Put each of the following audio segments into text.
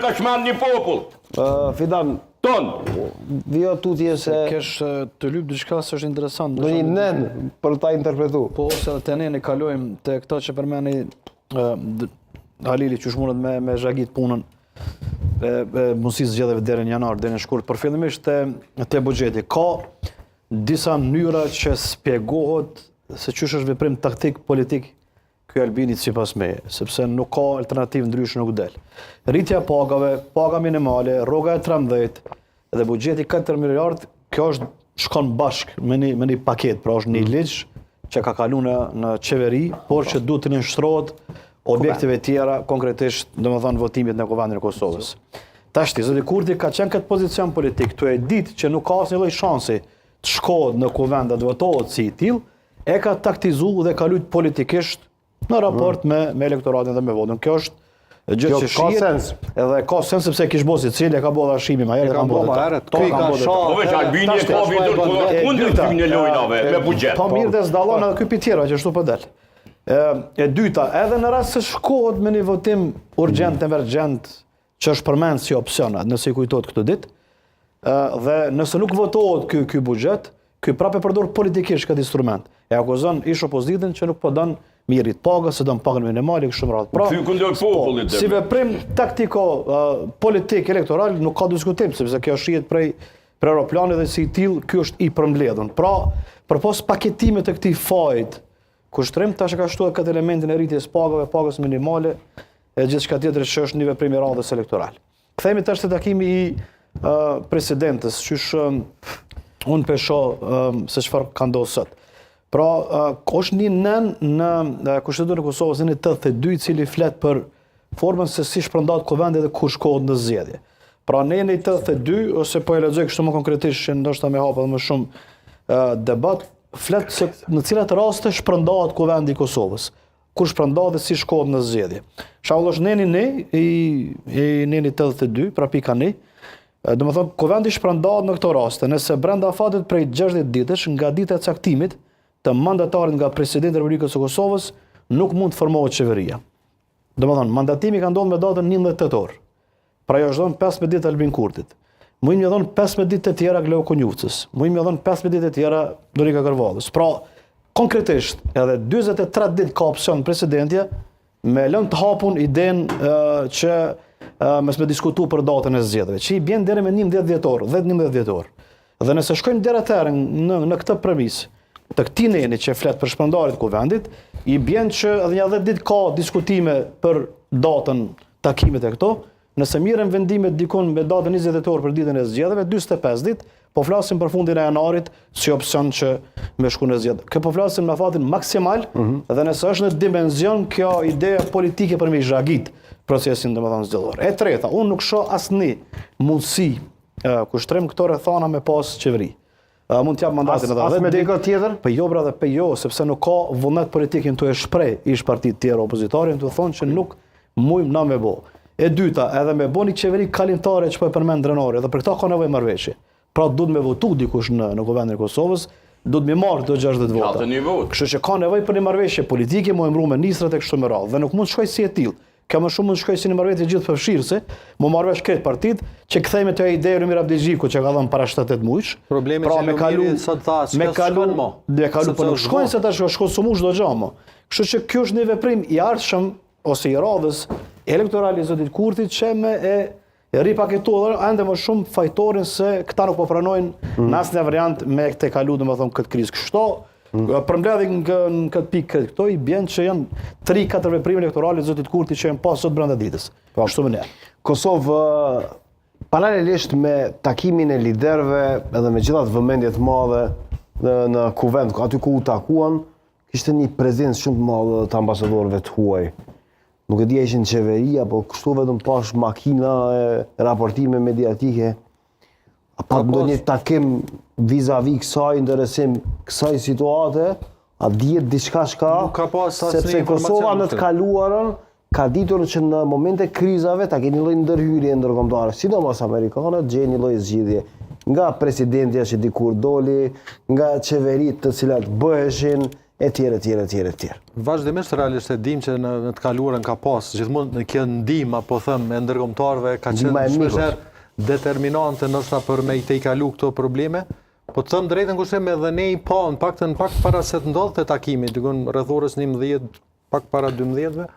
ka shman një popull. Fidan, Ton. vjo tutje se... Kesh të lyp diçka se është interesant. Do një nen për ta interpretu. Po ose të ne kalojmë të këto që përmeni Halili që shmunët me zhagit punën mundësisë zgjedhjeve deri në janar, deri në shkurt. Për fillimisht te buxheti. Ka disa mënyra që spjegohet se ç'është është veprim taktik politik ky Albinit sipas meje, sepse nuk ka alternativë ndryshe nuk del. Rritja e pagave, paga minimale, rroga e 13 dhe buxheti 4 miliard, kjo është shkon bashk me një paket, pra është një ligj që ka kaluar në qeveri, por që duhet të nënshtrohet objektive tjera, konkretisht domethënë votimit në Kuvendin e Kosovës. Tashti zoti Kurti ka qenë këtë pozicion politik, tu e ditë që nuk ka asnjë lloj shansi të shkohet në Kuvend të votohet si i tillë, e ka taktizuar dhe ka luajtur politikisht në raport me elektoratin dhe me votën. Kjo është gjë që shihet. Edhe ka sens sepse kish bosi cili ka bërë dashimi më herët ka bërë. Po veç Albini e ka vitur kundër tyne lojnave me buxhet. Po mirë dhe s'dallon edhe ky pi tjera që ashtu po del. E dyta, edhe në rast se shkohet me një votim urgjent emergjent që është përmend si opsion, nëse i kujtohet këtë ditë, dhe nëse nuk votohet ky buxhet, ky prapë përdor politikisht këtë instrument. E akuzon ish opozitën që nuk po don mirit pagës, se don pagën minimale kështu me radhë. Pra, si veprim taktiko politik elektoral nuk ka diskutim, sepse kjo shihet prej aeroplanit dhe si i tillë ky është i përmbledhur. Pra, përpos paketimit të këtij fajit, kushtrim tash ka shtuar këtë elementin e rritjes pagave, pagës minimale e gjithçka tjetër që është një veprim i radhës elektoral. Kthehemi tash te takimi i presidentës, qysh unë pesho se çfarë ka ndodhur sot. Pra, është një nën në Kushteturin e Kosovës në 82 i cili flet për formën se si shpërndahet kuvendi dhe ku shkohet në zgjedhje. Pra, në 82 ose po e lexoj kështu më konkretisht që ndoshta më hapa më shumë debat, flet se në cilat raste shpërndahet kuvendi i Kosovës, kur shpërndahet dhe si shkohet në zgjedhje. Shembull është neni i neni 82, pra pika ne. Domethënë kuvendi shpërndahet në këto raste, nëse brenda afatit prej 60 ditësh nga dita e caktimit të mandatarit nga presidenti i Republikës së Kosovës nuk mund të formohet qeveria. Domethënë mandatimi ka ndodhur me datën 11 tetor. Pra jo është dhënë 15 ditë Albin Kurtit. Mu i më dhënë 15 ditë të tjera Gleu Konjufcës. Mu i më dhënë 15 ditë të tjera Dorika Kërvallës. Pra, konkretisht, edhe 43 ditë ka opsion presidentja me lënë të hapun idenë që mes me diskutu për datën e zgjedhjeve, që i bjen deri me 11 dhjetor, 10-11 dhjetor. Dhe nëse shkojmë deri atëherë në këtë premisë të këtij neni që flet për shpërndarjen e kuvendit, i bjen që edhe një 10 ditë ka diskutime për datën takimit e këto. Nëse mirën vendimet dikon me datën 20 dhjetor për ditën e zgjedhjeve, 45 ditë, po flasim për fundin e janarit si opsion që me shku në zgjedhje. Kë po flasim me fatin maksimal, dhe nëse është në dimension kjo ide politike për me zhagit procesin domethënë zgjedhor. E treta, unë nuk shoh asnjë mundësi kushtrim këto rrethana me pas qeveri. Mund t'jap mandatin edhe as me dikë tjetër? Po jo bra dhe po jo, sepse nuk ka vullnet politikin të e shpreh ish partitë tjera opozitorin të thonë që nuk mujm na me bë. E dyta, edhe me boni qeveri kalimtare që po e përmend Drenori, dhe për këta ka nevojë marrëveshje. Pra duhet me votu dikush në Kuvendin e Kosovës, duhet me marrë të 60 vota. Kështu që ka nevojë për një marrëveshje politike, mu emëruar ministrat e kështu me radhë, dhe nuk mund të shkoj si e tillë. Ka më shumë mund të shkoj si një marrëveshje gjithë përfshirëse, mu marrëvesh këtë partitë që kthehemi te ide Rumir Abdixhiku që ka dhënë para 7-8 muajsh. Problemi që Lumiri sot tha, po nuk shkojnë se tash shkon sumush çdo gjë më. Kështu që ky është një veprim i ardhshëm ose i radhës elektoral i zotit Kurtit që me e ripaketuar ende më shumë fajtorin se këta nuk po pranojnë në asnjë variant me të kalu domethënë këtë krizë. Kështu përmbledhje në këtë pikë këto i bën që janë 3-4 veprime elektorale të zotit Kurti që janë pas sot brenda ditës. Kështu më ne. Kosovë paralelisht me takimin e liderëve edhe me gjithat vëmendjet madhe në kuvend, aty ku u takuan, kishte një prezencë shumë të madhe të ambasadorëve të huaj. Nuk e di ishin qeveria, po kështu vetëm pash makina e raportime mediatike. Pa ndonjë takim vis-a-vis kësaj interesim kësaj situate, a dihet diçka sepse Kosova në të kaluarën ka ditur që në momente krizave ta keni lloj ndërhyrje ndërkombëtare, sidomos amerikane, gjeni lloj zgjidhje nga presidentja që dikur doli, nga qeveritë të cilat bëheshin, e tjerë, e tjerë, e tjerë, e tjerë. Vazhdimisht realisht e dim që në të kaluarën ka pas gjithmonë në kjo ndihmë apo them e ndërkombëtarëve ka qenë shpeshherë determinante ndoshta për me i te i kalu këto probleme. Po të thëmë drejtën kushtem edhe ne i pa, në pak para se të ndodhte takimi, dikon rreth orës 11, pak para 12-ve,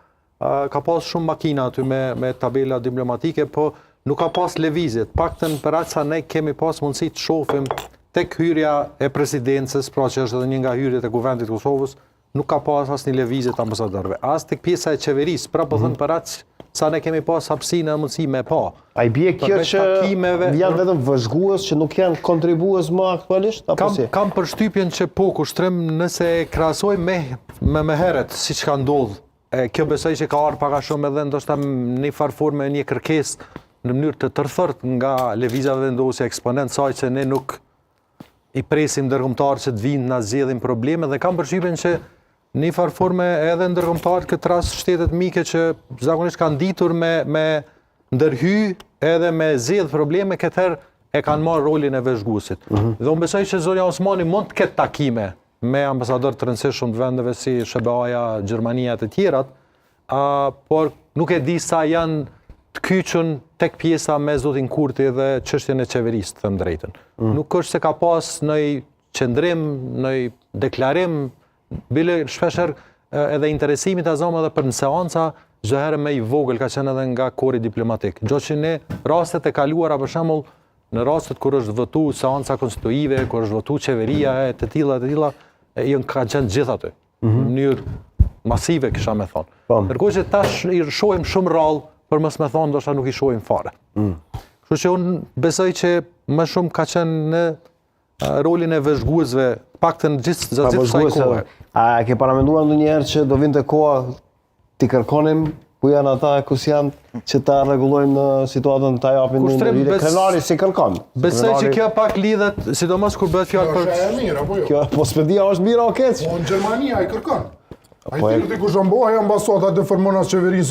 ka pas shumë makina aty me tabela diplomatike, po nuk ka pas lëvizjet. Paktën për aq sa ne kemi pas mundësi të shohim tek hyrja e presidencës, pra që është edhe një nga hyrjet e kuvendit të Kosovës, nuk ka pas asnjë lëvizje të ambasadorëve. As tek pjesa e qeverisë, pra po thënë për aq sa ne kemi pas hapësinë e mundësi me pa. A i bie kjo që janë vetëm vëzhgues që nuk janë kontribues më aktualisht? Kam përshtypjen që po, kushtrim nëse krahasoj me heret, si që ka ndodhë. Kjo besoj që ka arë paka shumë edhe ndoshta një farforme një kërkesë në mënyrë të tërthërt nga lëvizjave vendosje eksponent saj që ne nuk i presim ndërkombëtarë që të vinë na zgjedhin probleme dhe kam përshtypjen që një farforme edhe ndërkombëtarë këtë rast shtetet mike që zakonisht kanë ditur me ndërhy edhe me zgjedh probleme këtë herë e kanë marrë rolin e vëzhguesit. Dhe unë besoj që Zonja Osmani mund të ketë takime me ambasador të rëndësishëm të vendeve si SBA-ja, Gjermania e të tjerat, por nuk e di sa janë të kyçun tek pjesa me zotin Kurti dhe çështjen e qeverisë, të them drejtën. Nuk është se ka pas ndonjë qendrim, ndonjë deklarim, bile shpeshherë edhe interesimi të azoma edhe për në seanca, çdo herë më i vogël ka qenë edhe nga kori diplomatik. Gjë që ne rastet e kaluara për shembull në rastet kur është votu seanca konstituive, kur është votu qeveria e të tilla ka qenë gjithë aty. Në mënyrë masive kisha me thonë. Ndërkohë që tash i shohim shumë rrallë, për mos me thonë ndoshta nuk i shohim fare. Kështu që unë besoj që më shumë ka qenë në rolin e vëzhguesve, paktën gjatë kësaj kohe. A ke paramenduar ndonjëherë që do vinte koha t'i kërkonim ku janë ata e kus janë që ta rregullojnë në situatën ta japin në ndërhyrje? Krenari si kërkon. Besoj që kjo pak lidhet, sidomos kur bëhet fjalë për Kjo është e mirë apo jo? Kjo po spedia është mirë o keq. Po në Gjermani ai kërkon. Ai thirrti kush ambohej ambasada të formon as qeverinë